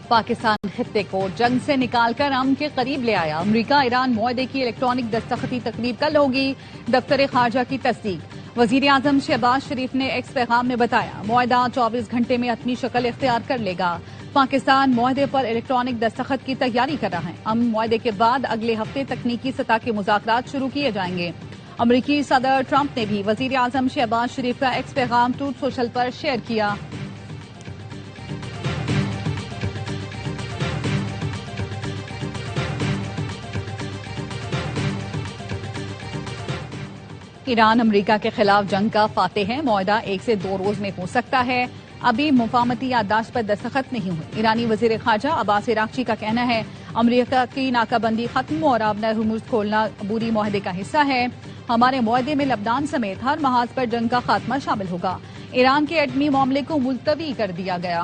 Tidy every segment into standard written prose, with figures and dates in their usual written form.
پاکستان خطے کو جنگ سے نکال کر امن کے قریب لے آیا۔ امریکہ ایران معاہدے کی الیکٹرانک دستخطی تقریب کل ہوگی، دفتر خارجہ کی تصدیق۔ وزیر اعظم شہباز شریف نے ایکس پیغام میں بتایا، معاہدہ 24 گھنٹے میں حتمی شکل اختیار کر لے گا۔ پاکستان معاہدے پر الیکٹرانک دستخط کی تیاری کر رہا ہے۔ امن معاہدے کے بعد اگلے ہفتے تکنیکی سطح کے مذاکرات شروع کیے جائیں گے۔ امریکی صدر ٹرمپ نے بھی وزیر اعظم شہباز شریف کا ایکس پیغام ٹروتھ سوشل پر شیئر کیا۔ ایران امریکہ کے خلاف جنگ کا فاتح ہے، معاہدہ 1 سے 2 روز میں ہو سکتا ہے۔ ابھی مفاہمتی یادداشت پر دستخط نہیں ہوئے۔ ایرانی وزیر خارجہ عباس عراقچی کا کہنا ہے، امریکہ کی ناکہ بندی ختم اور آب ہرمز کھولنا عبوری معاہدے کا حصہ ہے۔ ہمارے معاہدے میں لبنان سمیت ہر محاذ پر جنگ کا خاتمہ شامل ہوگا۔ ایران کے ایٹمی معاملے کو ملتوی کر دیا گیا۔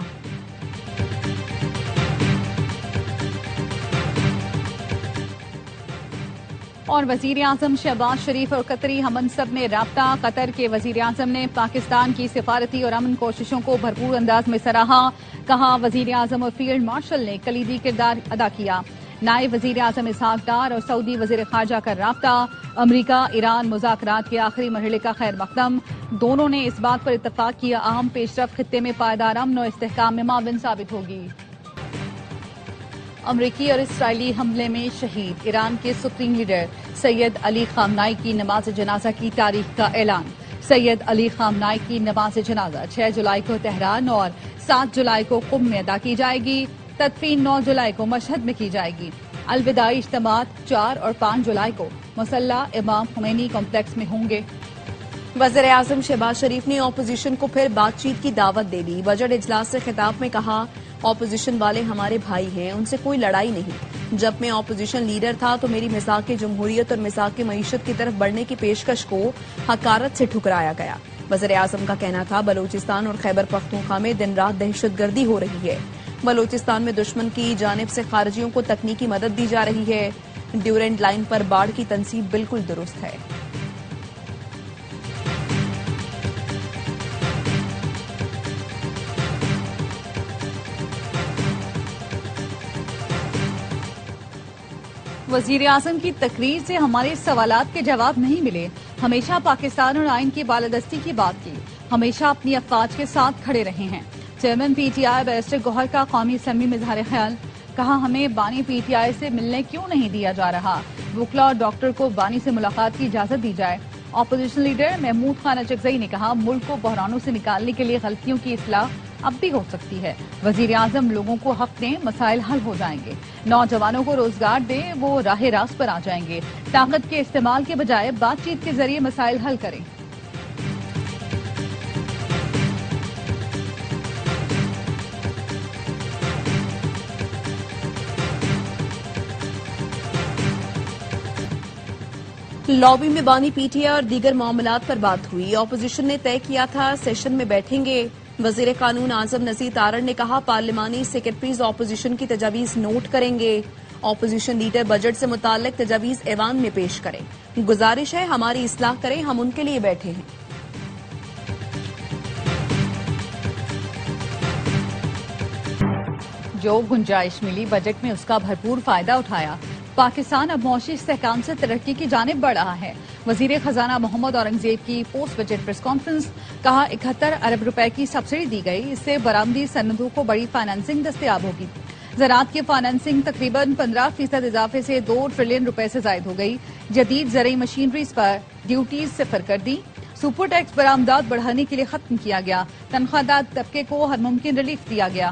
اور وزیر اعظم شہباز شریف اور قطری ہم منصب میں رابطہ۔ قطر کے وزیر اعظم نے پاکستان کی سفارتی اور امن کوششوں کو بھرپور انداز میں سراہا۔ کہا، وزیر اعظم اور فیلڈ مارشل نے کلیدی کردار ادا کیا۔ نائب وزیر اعظم اسحاق ڈار اور سعودی وزیر خارجہ کا رابطہ۔ امریکہ ایران مذاکرات کے آخری مرحلے کا خیر مقدم۔ دونوں نے اس بات پر اتفاق کیا، اہم پیش رفت خطے میں پائیدار امن اور استحکام میں معاون ثابت ہوگی۔ امریکی اور اسرائیلی حملے میں شہید ایران کے سپریم لیڈر سید علی خامنائی کی نماز جنازہ کی تاریخ کا اعلان۔ سید علی خامنائی کی نماز جنازہ 6 جولائی کو تہران اور 7 جولائی کو قم میں ادا کی جائے گی۔ تدفین 9 جولائی کو مشہد میں کی جائے گی۔ الوداعی اجتماعات 4 اور 5 جولائی کو مسلح امام خمینی کمپلیکس میں ہوں گے۔ وزیر اعظم شہباز شریف نے اپوزیشن کو پھر بات چیت کی دعوت دے دی۔ بجٹ اجلاس سے خطاب میں کہا، اپوزیشن والے ہمارے بھائی ہیں، ان سے کوئی لڑائی نہیں۔ جب میں اپوزیشن لیڈر تھا تو میری مذاق جمہوریت اور مذاق معیشت کی طرف بڑھنے کی پیشکش کو حقارت سے ٹھکرایا گیا۔ وزیر اعظم کا کہنا تھا، بلوچستان اور خیبر پختونخوا میں دن رات دہشت گردی ہو رہی ہے۔ بلوچستان میں دشمن کی جانب سے خارجیوں کو تکنیکی مدد دی جا رہی ہے۔ ڈیورنٹ لائن پر باڑ کی تنصیب بالکل درست ہے۔ وزیر اعظم کی تقریر سے ہمارے سوالات کے جواب نہیں ملے۔ ہمیشہ پاکستان اور آئین کی بالادستی کی بات کی، ہمیشہ اپنی افواج کے ساتھ کھڑے رہے ہیں۔ Chairman P T I barrister Gohar کا قومی اسمبلی میں اظہار خیال۔ کہا، ہمیں بانی پی ٹی آئی سے ملنے کیوں نہیں دیا جا رہا؟ وکلا اور ڈاکٹر کو بانی سے ملاقات کی اجازت دی جائے۔ اپوزیشن لیڈر محمود خان اچکزئی نے کہا، ملک کو بحرانوں سے نکالنے کے لیے غلطیوں کی اصلاح اب بھی ہو سکتی ہے۔ وزیر اعظم لوگوں کو حق دیں، مسائل حل ہو جائیں گے۔ نوجوانوں کو روزگار دیں، وہ راہ راست پر آ جائیں گے۔ طاقت کے استعمال کے بجائے بات چیت کے ذریعے مسائل حل کریں۔ لابی میں بانی پی ٹی آئی اور دیگر معاملات پر بات ہوئی۔ اپوزیشن نے طے کیا تھا سیشن میں بیٹھیں گے۔ وزیر قانون اعظم نذیر تارڑ نے کہا، پارلیمانی سیکرٹریز اپوزیشن کی تجاویز نوٹ کریں گے۔ اپوزیشن لیڈر بجٹ سے متعلق تجاویز ایوان میں پیش کریں۔ گزارش ہے ہماری اصلاح کریں، ہم ان کے لیے بیٹھے ہیں۔ جو گنجائش ملی بجٹ میں اس کا بھرپور فائدہ اٹھایا۔ پاکستان اب معاشی استحکام سے ترقی کی جانب بڑھ رہا ہے۔ وزیر خزانہ محمد اورنگزیب کی پوسٹ بجٹ پریس کانفرنس۔ کہا، 71 ارب روپے کی سبسڈی دی گئی، اس سے برآمدی صنعتوں کو بڑی فائنانسنگ دستیاب ہوگی۔ زراعت کی فائنانسنگ تقریباً 15% اضافے سے 2 ٹریلین روپے سے زائد ہو گئی۔ جدید زرعی مشینریز پر ڈیوٹیز صفر کر دی۔ سپر ٹیکس برآمدات بڑھانے کے لیے ختم کیا گیا۔ تنخواہ دار طبقے کو ہر ممکن ریلیف دیا گیا۔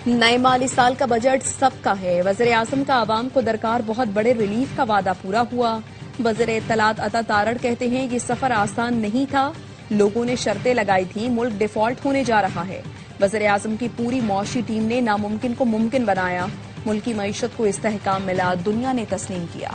نئے مالی سال کا بجٹ سب کا ہے۔ وزیر اعظم کا عوام کو درکار بہت بڑے ریلیف کا وعدہ پورا ہوا۔ وزیر اطلاعات عطا تارڑ کہتے ہیں، یہ سفر آسان نہیں تھا، لوگوں نے شرطیں لگائی تھیں، ملک ڈیفالٹ ہونے جا رہا ہے۔ وزیر اعظم کی پوری معاشی ٹیم نے ناممکن کو ممکن بنایا، ملکی معیشت کو استحکام ملا، دنیا نے تسلیم کیا۔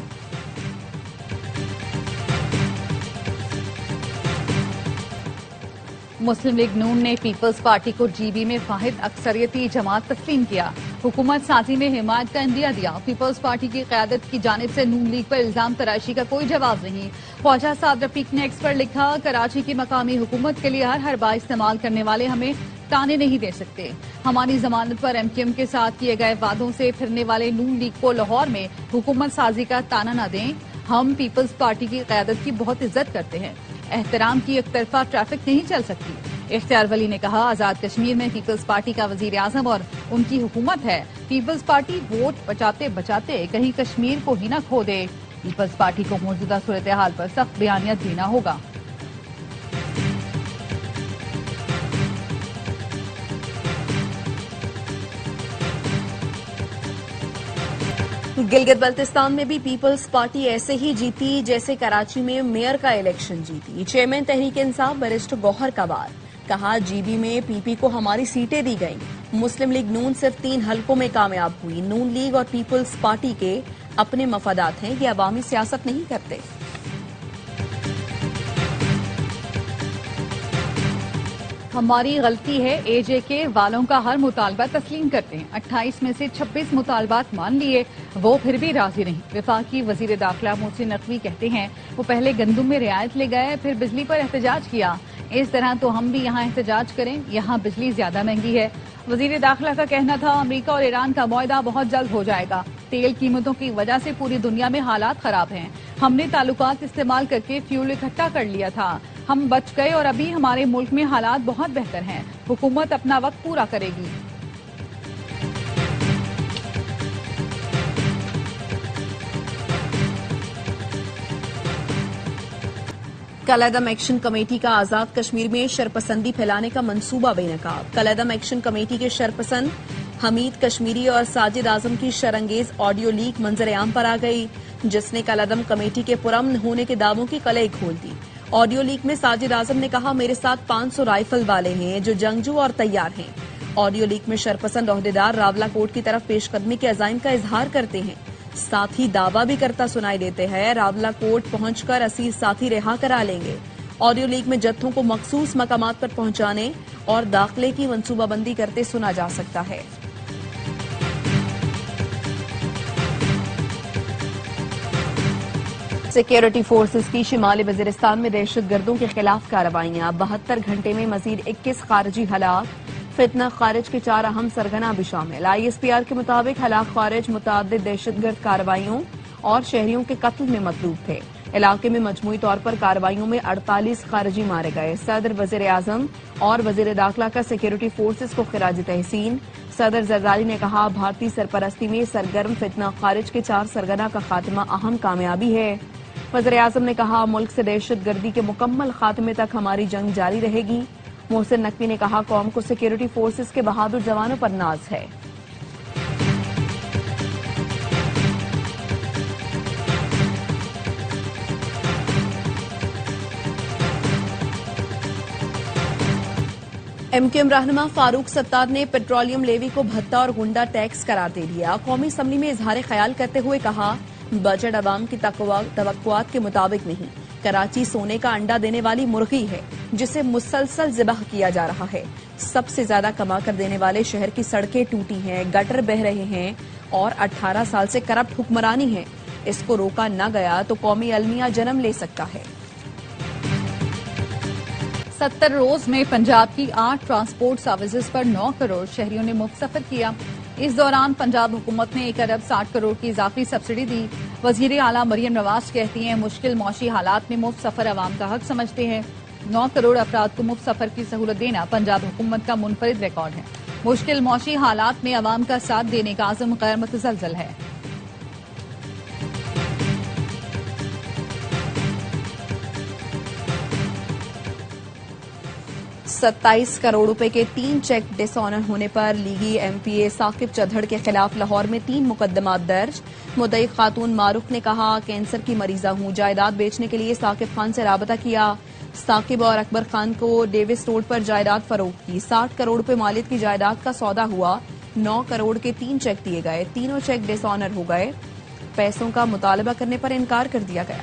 مسلم لیگ نون نے پیپلز پارٹی کو جی بی میں واحد اکثریتی جماعت تسلیم کیا۔ हुकूमत साजी में हिमायत का इंदिया दिया। पीपल्स पार्टी की क़यादत की जानिब से नून लीग पर इल्जाम तराशी का कोई जवाब नहीं। ख्वाजा साद रफीक ने एक्स पर लिखा, कराची की मकामी हुकूमत के लिए हर बार इस्तेमाल करने वाले हमें ताने नहीं दे सकते। हमारी जमानत पर एमक्यूएम के साथ किए गए वादों से फिरने वाले नून लीग को लाहौर में हुकूमत साजी का ताना न दें। हम पीपल्स पार्टी की क़यादत की बहुत इज्जत करते हैं। एहतराम की एक तरफा ट्रैफिक नहीं चल सकती। इख्तियार वली ने कहा, आजाद कश्मीर में पीपल्स पार्टी का वजीर आजम और उनकी हुकूमत है। पीपल्स पार्टी वोट बचाते बचाते कहीं कश्मीर को ही न खो दे। पीपल्स पार्टी को मौजूदा सूरत हाल पर सख्त बयानियत देना होगा। गिलगित बल्तिस्तान में भी पीपल्स पार्टी ऐसे ही जीती जैसे कराची में मेयर का इलेक्शन जीती। चेयरमैन तहरीक इंसाफ बैरिस्टर गौहर का बार, कहा जीबी में पीपी को हमारी सीटें दी गईं। मुस्लिम लीग नून सिर्फ 3 हलकों में कामयाब हुई। नून लीग और पीपल्स पार्टी के अपने मफादात हैं, ये अवामी सियासत नहीं करते। हमारी गलती है, एजेके वालों का हर मुतालबा तस्लीम करते हैं। 28 में से 26 मुतालबात मान लिए, वो फिर भी राजी नहीं। वफाकी वजीर दाखिला मोहसिन नकवी कहते हैं, वो पहले गंदुम में रियायत ले गए, फिर बिजली पर एहतजाज किया। इस तरह तो हम भी यहाँ एहतजाज करें, यहाँ बिजली ज्यादा महंगी है। वजीर दाखिला का कहना था, अमरीका और ईरान का मुआहदा बहुत जल्द हो जाएगा। तेल कीमतों की वजह से पूरी दुनिया में हालात खराब हैं। हमने ताल्लुकात इस्तेमाल करके फ्यूल इकट्ठा कर लिया था, हम बच गए और अभी हमारे मुल्क में हालात बहुत बेहतर हैं। हुकूमत अपना वक्त पूरा करेगी। कलअदम एक्शन कमेटी का आजाद कश्मीर में शरपसंदी फैलाने का मंसूबा बेनकाब। कलअदम एक्शन कमेटी के शरपसंद हमीद कश्मीरी और साजिद आजम की शरंगेज ऑडियो लीक मंजर-ए-आम पर आ गई, जिसने कलअदम कमेटी के पुरअमन होने के दावों की कलई खोल दी। ऑडियो लीक में साजिद आजम ने कहा, मेरे साथ 500 राइफल वाले हैं जो जंगजू और तैयार हैं। ऑडियो लीक में शरपसंद ओहदेदार रावला कोर्ट की तरफ पेशकदमी के अज़ाइम का इजहार करते हैं, साथ ही दावा भी करता सुनाई देते हैं, रावला कोर्ट पहुंचकर असीर साथी रिहा करा लेंगे। ऑडियो लीक में जत्थों को मखसूस मकामात पर पहुंचाने और दाखिले की मंसूबाबंदी करते सुना जा सकता है। सिक्योरिटी फोर्सेस की शिमाली वजीरिस्तान में दहशतगर्दों के खिलाफ कार्रवाइयां। 72 घंटे में मजीद 21 खारजी हलाक, फितना खारिज के 4 अहम सरगना भी शामिल। ISPR के मुताबिक हलाक खारिज मुतादिद दहशतगर्द कार्रवाइयों और शहरियों के कत्ल में मतलूब थे। इलाके में मजमूई तौर पर कार्रवाइयों में 48 खारजी मारे गए। सदर, वजीर आजम और वजीर दाखिला का सिक्योरिटी फोर्सेस को खिराज तहसीन। सदर जरदारी ने कहा, भारतीय सरपरस्ती में सरगर्म फितना खारिज के 4 सरगना का खात्मा अहम कामयाबी है। वज़ीर आज़म ने कहा, मुल्क से दहशत गर्दी के मुकम्मल खात्मे तक हमारी जंग जारी रहेगी। मोहसिन नकवी ने कहा, कौम को सिक्योरिटी फोर्सेस के बहादुर जवानों पर नाज है। MQM रहनुमा फारूक सत्तार ने पेट्रोलियम लेवी को भत्ता और गुंडा टैक्स करार दे दिया। कौमी असम्बली में इजहार ख्याल करते हुए कहा, बजट अवाम की तवक्कुआत के मुताबिक नहीं। कराची सोने का अंडा देने वाली मुर्गी है जिसे मुसलसल ज़िबह किया जा रहा है। सबसे ज्यादा कमा कर देने वाले शहर की सड़कें टूटी हैं, गटर बह रहे हैं और 18 साल से करप्ट हुक्मरानी है। इसको रोका न गया तो कौमी अलमिया जन्म ले सकता है। 70 रोज में पंजाब की 8 ट्रांसपोर्ट सर्विसेज पर 9 करोड़ शहरियों ने मुफ्त सफर किया। इस दौरान पंजाब हुकूमत ने 1 अरब 60 करोड़ की इजाफी सब्सिडी दी। वजीर आला मरियम नवाज कहती हैं, मुश्किल मौशी हालात में मुफ्त सफर अवाम का हक समझते हैं। 9 करोड़ अफराद को मुफ्त सफर की सहूलत देना पंजाब हुकूमत का मुनफरिद रिकॉर्ड है। मुश्किल मौशी हालात में अवाम का साथ देने का आज़म गैर मुतज़लज़ल है। 27 करोड़ रुपए के 3 चेक डिसऑनर होने पर लीगी MPA साकिब चढ़ड़ के खिलाफ लाहौर में 3 मुकदमात दर्ज। मुद्दई खातून मारूफ ने कहा, कैंसर की मरीजा हूं, जायदाद बेचने के लिए साकिब खान से राबता किया। साकिब और अकबर खान को डेविस रोड पर जायदाद फरोख्त की। 60 करोड़ रुपए मालियत की जायदाद का सौदा हुआ। 9 करोड़ के 3 चेक दिए गए। तीनों चेक डिसऑनर हो गए। पैसों का मुतालबा करने पर इनकार कर दिया गया।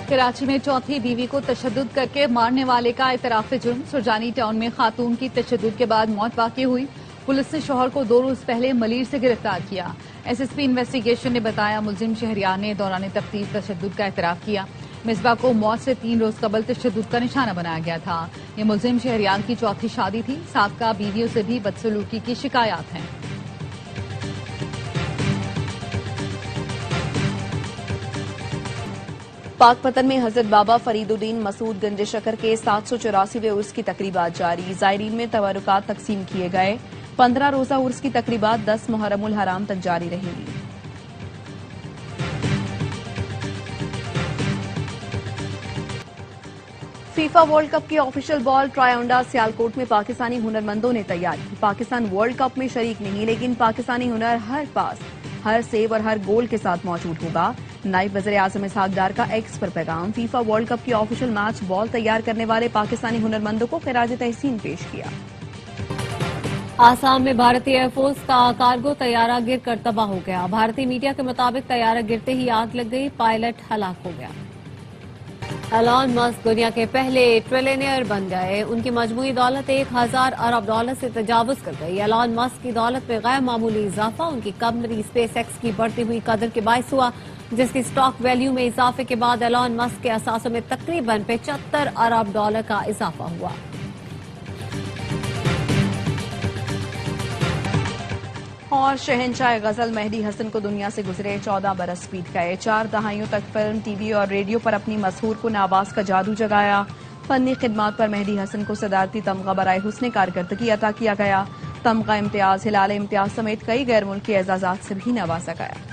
कराची में चौथी बीवी को तशद्दुद करके मारने वाले का इतराफ जुर्म। सुरजानी टाउन में खातून की तशद्दुद के बाद मौत वाक़ई हुई। पुलिस ने शौहर को 2 रोज पहले मलीर से गिरफ्तार किया। एसएसपी इन्वेस्टिगेशन ने बताया मुलजिम शहरियार ने दौरान तफ्तीश तशद्दुद का इतराफ किया। मिसबा को मौत से 3 रोज कबल तशद्दुद का निशाना बनाया गया था। ये मुलजिम शहरियार की चौथी शादी थी। साबका बीवियों से भी बदसलूकी की शिकायत हैं। पाकपतन में हजरत बाबा फरीदुद्दीन मसूद गंज शकर के 784वें उर्स की तकरीबात जारी। ज़ायरीन में तबरुकात तकसीम किए गए। 15 रोजा उर्स की तकरीबात 10 मुहर्रमुल हराम तक जारी रहेंगी। फीफा वर्ल्ड कप की ऑफिशियल बॉल ट्रायोंडा सियालकोट में पाकिस्तानी हुनरमंदों ने तैयार की। पाकिस्तान वर्ल्ड कप में शरीक नहीं, लेकिन पाकिस्तानी हुनर हर पास, हर सेव और हर गोल के साथ मौजूद होगा। नायब वज़ीर आज़म इसहाक डार का एक्स पर पैगाम। फीफा वर्ल्ड कप की ऑफिशियल मैच बॉल तैयार करने वाले पाकिस्तानी हुनरमंदों को खिराज तहसीन पेश किया। आसाम में भारतीय एयरफोर्स का कार्गो तैयारा गिर कर तबाह हो गया। भारतीय मीडिया के मुताबिक तैयारा गिरते ही आग लग गई, पायलट हलाक हो गया। एलॉन मस्क दुनिया के पहले ट्रिलियनियर बन गए। उनकी मजमूई दौलत 1000 अरब डॉलर से तजावुज कर गई। एलॉन मस्क की दौलत में गैर मामूली इजाफा उनकी कंपनी स्पेस एक्स की बढ़ती हुई कदर के बायस हुआ, जिसकी स्टॉक वैल्यू में इजाफे के बाद एलॉन मस्क के असासों में तकरीबन 75 अरब डॉलर का इजाफा हुआ। और शहंशाह गजल मेहदी हसन को दुनिया से गुजरे 14 बरस बीत गए। 4 दहाइयों तक फिल्म, टीवी और रेडियो पर अपनी मशहूर कुन आवाज का जादू जगाया। फनी खिदमात पर मेहदी हसन को सदारती तमगा बराए हुस्न कारकर्दगी अता किया गया। तमगा इम्तियाज, हिलाल इम्तियाज समेत कई गैर मुल्की एजाजात से भी नवाजा गया।